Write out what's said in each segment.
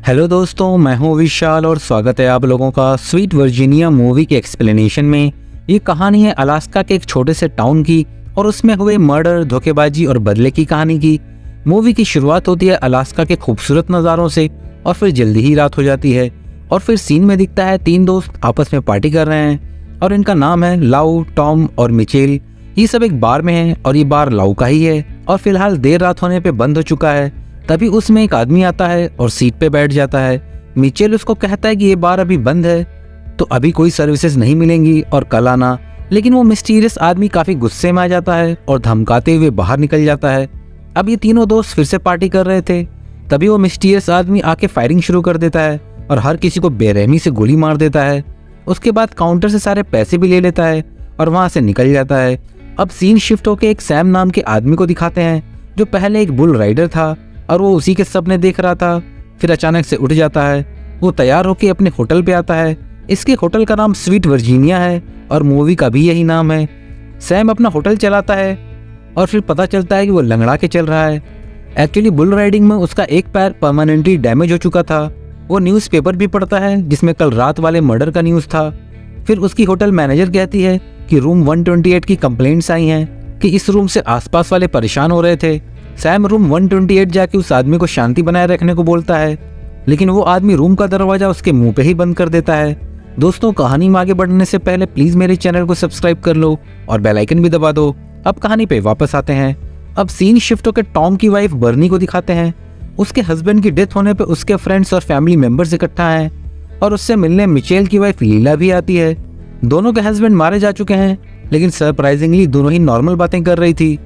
Hello दोस्तों, मैं हूं विशाल और स्वागत है आप लोगों का स्वीट वर्जीनिया मूवी के एक्सप्लेनेशन में। ये कहानी है अलास्का के एक छोटे से टाउन की और उसमें हुए मर्डर, धोखेबाजी और बदले की कहानी की। मूवी की शुरुआत होती है अलास्का के खूबसूरत नज़ारों से और फिर जल्दी ही रात हो जाती है और फिर सीन में दिखता है तीन दोस्त आपस में पार्टी कर रहे हैं और इनका नाम है लाउ, टॉम और मिचेल। ये सब एक बार में है और ये बार लाउ का ही है और फिलहाल देर रात होने पे बंद हो चुका है। तभी उसमें एक आदमी आता है और सीट पे बैठ जाता है। मिचेल उसको कहता है कि ये बार अभी बंद है तो अभी कोई सर्विसेज नहीं मिलेंगी और कल आना। लेकिन वो मिस्टीरियस आदमी काफी गुस्से में आ जाता है और धमकाते हुए बाहर निकल जाता है। अब ये तीनों दोस्त फिर से पार्टी कर रहे थे, तभी वो मिस्टीरियस आदमी आके फायरिंग शुरू कर देता है और हर किसी को बेरहमी से गोली मार देता है। उसके बाद काउंटर से सारे पैसे भी ले लेता है और वहां से निकल जाता है। अब सीन शिफ्ट होके एक सैम नाम के आदमी को दिखाते हैं जो पहले एक बुल राइडर था और वो उसी के सपने देख रहा था। फिर अचानक से उठ जाता है, वो तैयार होके अपने होटल पे आता है। इसके होटल का नाम स्वीट वर्जीनिया है और मूवी का भी यही नाम है। सैम अपना होटल चलाता है और फिर पता चलता है कि वो लंगड़ा के चल रहा है। एक्चुअली बुल राइडिंग में उसका एक पैर परमानेंटली डैमेज हो चुका था। वो न्यूज़पेपर भी पढ़ता है जिसमें कल रात वाले मर्डर का न्यूज़ था। फिर उसकी होटल मैनेजर कहती है कि रूम 128 की कंप्लेंट्स आई हैं कि इस रूम से आसपास वाले परेशान हो रहे थे। सैम रूम 128 जाके उस आदमी को शांति बनाए रखने को बोलता है, लेकिन वो आदमी रूम का दरवाजा उसके मुंह पे ही बंद कर देता है। दोस्तों, कहानी में आगे बढ़ने से पहले प्लीज मेरे चैनल को सब्सक्राइब कर लो और बेल आइकन भी दबा दो। अब कहानी पे वापस आते हैं। अब सीन शिफ्ट होकर टॉम की वाइफ बर्नी को दिखाते हैं। उसके हस्बैंड की डेथ होने पे उसके फ्रेंड्स और फैमिली मेंबर्स इकट्ठा हैं और उससे मिलने मिचेल की वाइफ लीला भी आती है। दोनों के हस्बैंड मारे जा चुके हैं, लेकिन सरप्राइजिंगली दोनों ही नॉर्मल बातें कर रही थी,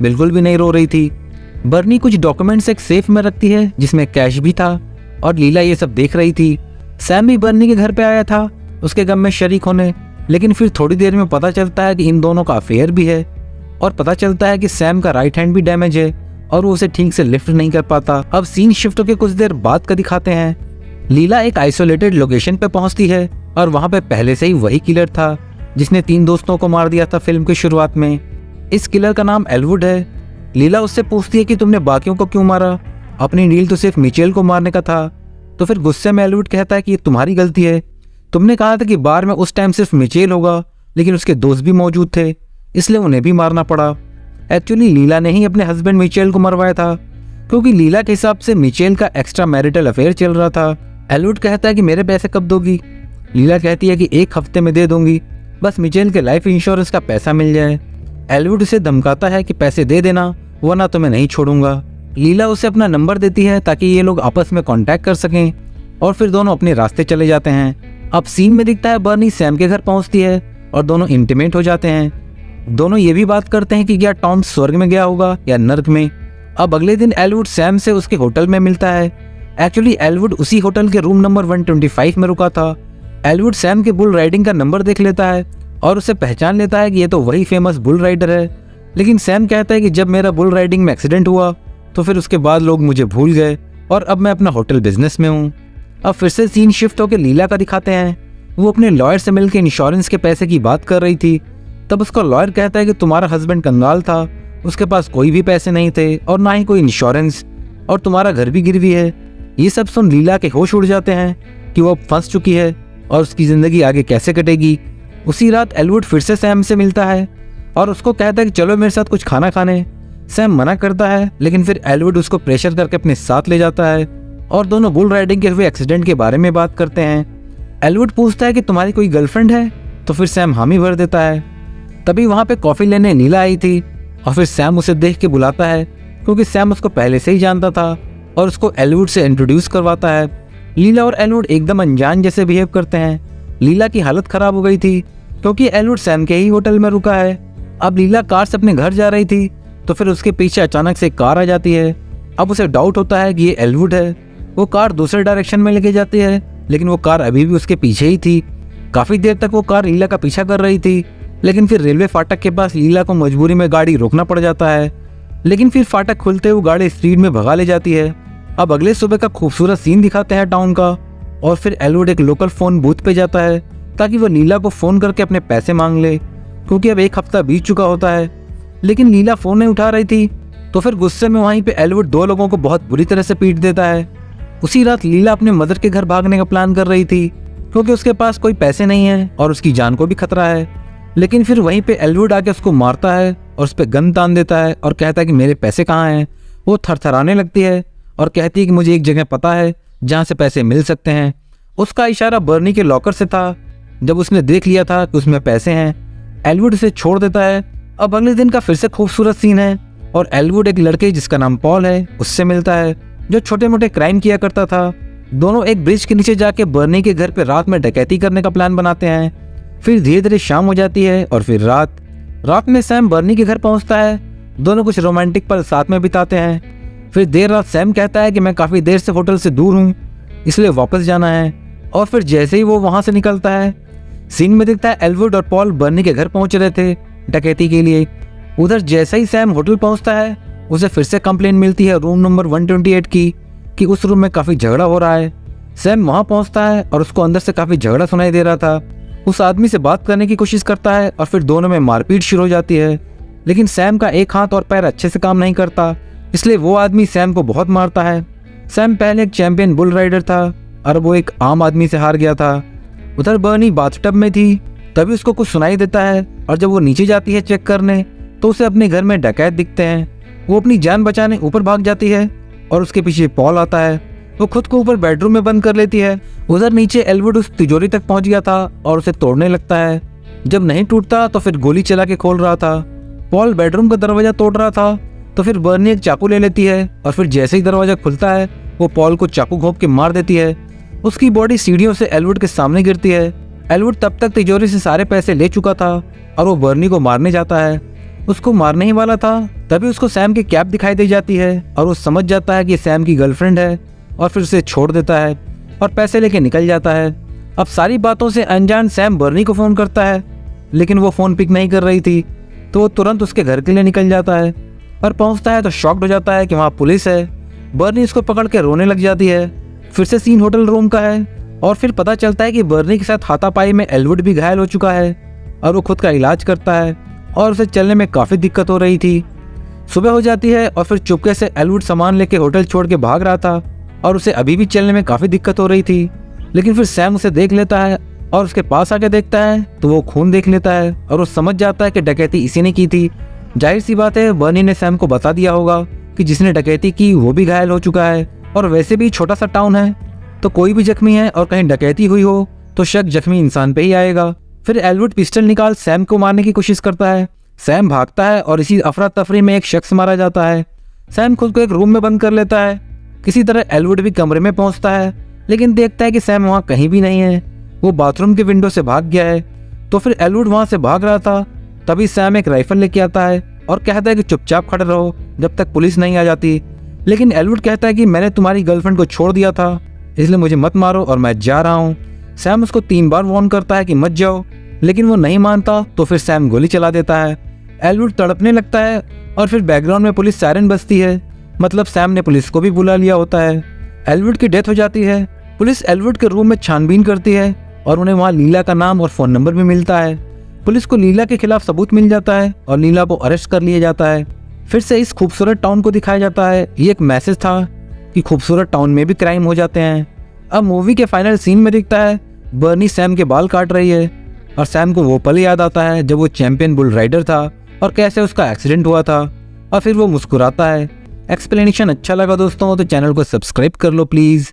बिल्कुल भी नहीं रो रही थी। बर्नी कुछ डॉक्यूमेंट्स एक सेफ में रखती है जिसमें कैश भी था और लीला ये सब देख रही थी। सैम भी बर्नी के घर पे आया था उसके गम में शरीक होने, लेकिन फिर थोड़ी देर में पता चलता है कि इन दोनों का अफेयर भी है और पता चलता है कि सैम का राइट हैंड भी डैमेज है और वो उसे ठीक से लिफ्ट नहीं कर पाता। अब सीन शिफ्ट होकर कुछ देर बाद का दिखाते हैं। लीला एक आइसोलेटेड लोकेशन पे पहुंचती है और वहां पे पहले से ही वही किलर था जिसने तीन दोस्तों को मार दिया था फिल्म की शुरुआत में। इस किलर का नाम एलवुड है। लीला उससे पूछती है कि तुमने बाकियों को क्यों मारा, अपनी डील तो सिर्फ मिचेल को मारने का था। तो फिर गुस्से में एलवुड कहता है कि ये तुम्हारी गलती है, तुमने कहा था कि बार में उस टाइम सिर्फ मिचेल होगा, लेकिन उसके दोस्त भी मौजूद थे इसलिए उन्हें भी मारना पड़ा। एक्चुअली लीला ने ही अपने हस्बैंड मिचेल को मरवाया था, क्योंकि लीला के हिसाब से मिचेल का एक्स्ट्रा मैरिटल अफेयर चल रहा था। एलवुड कहता है कि मेरे पैसे कब दोगी। लीला कहती है कि एक हफ्ते में दे दूंगी, बस मिचेल के लाइफ इंश्योरेंस का पैसा मिल जाए। एलवुड उसे धमकाता है कि पैसे दे देना वरना तो मैं नहीं छोड़ूंगा। लीला उसे अपना नंबर देती है ताकि ये लोग आपस में कांटेक्ट कर सकें और फिर दोनों अपने रास्ते चले जाते हैं। अब सीन में दिखता है बर्नी सैम के घर पहुंचती है और दोनों इंटीमेट हो जाते हैं। दोनों ये भी बात करते हैं कि क्या टॉम स्वर्ग में गया होगा या नर्क में। अब अगले दिन एलवुड सैम से उसके होटल में मिलता है। एक्चुअली एलवुड उसी होटल के रूम नंबर 125 में रुका था। एलवुड सैम के बुल राइडिंग का नंबर देख लेता है और उसे पहचान लेता है कि ये तो वही फेमस बुल राइडर है। लेकिन सैम कहता है कि जब मेरा बुल राइडिंग में एक्सीडेंट हुआ तो फिर उसके बाद लोग मुझे भूल गए और अब मैं अपना होटल बिजनेस में हूँ। अब फिर से सीन शिफ्ट होकर लीला का दिखाते हैं। वो अपने लॉयर से मिलकर इंश्योरेंस के पैसे की बात कर रही थी। तब उसका लॉयर कहता है कि तुम्हारा हस्बैंड कंगाल था, उसके पास कोई भी पैसे नहीं थे और ना ही कोई इंश्योरेंस, और तुम्हारा घर भी गिरवी है। ये सब सुन लीला के होश उड़ जाते हैं कि वो अब फंस चुकी है और उसकी जिंदगी आगे कैसे कटेगी। उसी रात एलवुड फिर से सैम से मिलता है और उसको कहता है कि चलो मेरे साथ कुछ खाना खाने। सैम मना करता है, लेकिन फिर एलवुड उसको प्रेशर करके अपने साथ ले जाता है और दोनों बुल राइडिंग के हुए एक्सीडेंट के बारे में बात करते हैं। एलवुड पूछता है कि तुम्हारी कोई गर्लफ्रेंड है, तो फिर सैम हामी भर देता है। तभी वहां पे कॉफी लेने नीला आई थी और फिर सैम उसे देख के बुलाता है क्योंकि सैम उसको पहले से ही जानता था और उसको एलवुड से इंट्रोड्यूस करवाता है। लीला और एलवुड एकदम अनजान जैसे बिहेव करते हैं। लीला की हालत खराब हो गई थी क्योंकि एलवुड सैम के ही होटल में रुका है। अब लीला कार से अपने घर जा रही थी तो फिर उसके पीछे अचानक से कार आ जाती है। अब उसे डाउट होता है कि ये एलवुड है। वो कार दूसरे डायरेक्शन में लेके जाती है, लेकिन वो कार अभी भी उसके पीछे ही थी। काफी देर तक वो कार लीला का पीछा कर रही थी, लेकिन फिर रेलवे फाटक के पास लीला को मजबूरी में गाड़ी रोकना पड़ जाता है। लेकिन फिर फाटक खुलते हुए गाड़ी स्पीड में भगा ले जाती है। अब अगले सुबह का खूबसूरत सीन दिखाते हैं टाउन का और फिर एलवुड एक लोकल फोन बूथ पे जाता है ताकि वो लीला को फोन करके अपने पैसे मांग ले, क्योंकि अब एक हफ्ता बीत चुका होता है। लेकिन लीला फोन नहीं उठा रही थी तो फिर गुस्से में वहीं पे एलवुड दो लोगों को बहुत बुरी तरह से पीट देता है उसी रात लीला अपने मदर के घर भागने का प्लान कर रही थी क्योंकि उसके पास कोई पैसे नहीं है और उसकी जान को भी खतरा है। लेकिन फिर वहीं पे एल्वुड आके उसको मारता है और उस पर गन तान देता है और कहता है कि मेरे पैसे कहाँ हैं। वो थरथराने लगती है और कहती है कि मुझे एक जगह पता है जहाँ से पैसे मिल सकते हैं। उसका इशारा बर्नी के लॉकर से था। जब उसने देख लिया था कि उसमें पैसे हैं, एल्वुड उसे छोड़ देता है। अब अगले दिन का फिर से खूबसूरत सीन है और एल्वुड एक लड़के जिसका नाम पॉल है उससे मिलता है, जो छोटे मोटे क्राइम किया करता था। दोनों एक ब्रिज के नीचे जाके बर्नी के घर पे रात में डकैती करने का प्लान बनाते हैं। फिर धीरे धीरे शाम हो जाती है और फिर रात में सैम बर्नी के घर पहुंचता है। दोनों कुछ रोमांटिक पल साथ में बिताते हैं। फिर देर रात सैम कहता है कि मैं काफ़ी देर से होटल से दूर हूँ, इसलिए वापस जाना है। और फिर जैसे ही वो वहाँ से निकलता है, सीन में दिखता है एल्वुड और पॉल बर्नी के घर पहुँच रहे थे डकैती के लिए। उधर जैसे ही सैम होटल पहुँचता है, उसे फिर से कंप्लेंट मिलती है रूम नंबर 128 की कि उस रूम में काफ़ी झगड़ा हो रहा है। सैम वहाँ पहुँचता है और उसको अंदर से काफ़ी झगड़ा सुनाई दे रहा था। उस आदमी से बात करने की कोशिश करता है और फिर दोनों में मारपीट शुरू हो जाती है। लेकिन सैम का एक हाथ और पैर अच्छे से काम नहीं करता, इसलिए वो आदमी सैम को बहुत मारता है। सैम पहले एक चैंपियन बुल राइडर था और वो एक आम आदमी से हार गया था। उधर बर्नी बाथटब में थी, तभी उसको कुछ सुनाई देता है और जब वो नीचे जाती है चेक करने तो उसे अपने घर में डकैत दिखते हैं। वो अपनी जान बचाने ऊपर भाग जाती है और उसके पीछे पॉल आता है। वो खुद को ऊपर बेडरूम में बंद कर लेती है। उधर नीचे एल्वुड उस तिजोरी तक पहुंच गया था और उसे तोड़ने लगता है। जब नहीं टूटता तो फिर गोली चला के खोल रहा था। पॉल बेडरूम का दरवाजा तोड़ रहा था तो फिर बर्नी एक चाकू ले लेती है और फिर जैसे ही दरवाजा खुलता है वो पॉल को चाकू घोंप के मार देती है। उसकी बॉडी सीढ़ियों से एल्वुड के सामने गिरती है। एल्वुड तब तक तिजोरी से सारे पैसे ले चुका था और वो बर्नी को मारने जाता है। उसको मारने ही वाला था, तभी उसको सैम की कैप दिखाई दे जाती है और वो समझ जाता है कि सैम की गर्लफ्रेंड है और फिर उसे छोड़ देता है और पैसे लेके निकल जाता है। अब सारी बातों से अनजान सैम बर्नी को फ़ोन करता है, लेकिन वो फ़ोन पिक नहीं कर रही थी, तो वो तुरंत उसके घर के लिए निकल जाता है। और पहुंचता है तो शॉक्ड हो जाता है कि वहाँ पुलिस है। बर्नी उसको पकड़ के रोने लग जाती है। फिर से सीन होटल रूम का है और फिर पता चलता है कि बर्नी के साथ हाथापाई में एल्वुड भी घायल हो चुका है और वो खुद का इलाज करता है और उसे चलने में काफ़ी दिक्कत हो रही थी। सुबह हो जाती है और फिर चुपके से एल्वुड सामान लेके होटल छोड़ के भाग रहा था और उसे अभी भी चलने में काफ़ी दिक्कत हो रही थी। लेकिन फिर सैम उसे देख लेता है और उसके पास आके देखता है तो वो खून देख लेता है और वो समझ जाता है कि डकैती इसी ने की थी। जाहिर सी बात है बर्नी ने सैम को बता दिया होगा कि जिसने डकैती की वो भी घायल हो चुका है और वैसे भी छोटा सा टाउन है तो कोई भी जख्मी है और कहीं डकैती हुई हो तो शक जख्मी इंसान पे ही आएगा। फिर एल्वुड पिस्टल निकाल सैम को मारने की कोशिश करता है। सैम भागता है और इसी अफरा तफरी में एक शख्स मारा जाता है। सैम खुद को एक रूम में बंद कर लेता है। किसी तरह एल्वुड भी कमरे में पहुंचता है, लेकिन देखता है कि सैम वहाँ कहीं भी नहीं है। वो बाथरूम के विंडो से भाग गया है। तो फिर एल्वुड वहाँ से भाग रहा था, तभी सैम एक राइफल लेके आता है और कहता है कि चुपचाप खड़े रहो जब तक पुलिस नहीं आ जाती। लेकिन एल्वुड कहता है कि मैंने तुम्हारी गर्लफ्रेंड को छोड़ दिया था, इसलिए मुझे मत मारो और मैं जा रहा हूँ। सैम उसको 3 बार वार्न करता है कि मत जाओ, लेकिन वो नहीं मानता। तो फिर सैम गोली चला देता है। एल्वुड तड़पने लगता है और फिर बैकग्राउंड में पुलिस सायरन बजती है, मतलब सैम ने पुलिस को भी बुला लिया होता है। एल्वुड की डेथ हो जाती है। पुलिस एल्वुड के रूम में छानबीन करती है और उन्हें वहाँ लीला का नाम और फ़ोन नंबर भी मिलता है। पुलिस को लीला के खिलाफ सबूत मिल जाता है और लीला को अरेस्ट कर लिया जाता है। फिर से इस खूबसूरत टाउन को दिखाया जाता है। ये एक मैसेज था कि खूबसूरत टाउन में भी क्राइम हो जाते हैं। अब मूवी के फाइनल सीन में दिखता है बर्नी सैम के बाल काट रही है और सैम को वो पल याद आता है जब वो चैंपियन बुल राइडर था और कैसे उसका एक्सीडेंट हुआ था और फिर वो मुस्कुराता है। एक्सप्लेनेशन अच्छा लगा दोस्तों तो चैनल को सब्सक्राइब कर लो प्लीज़।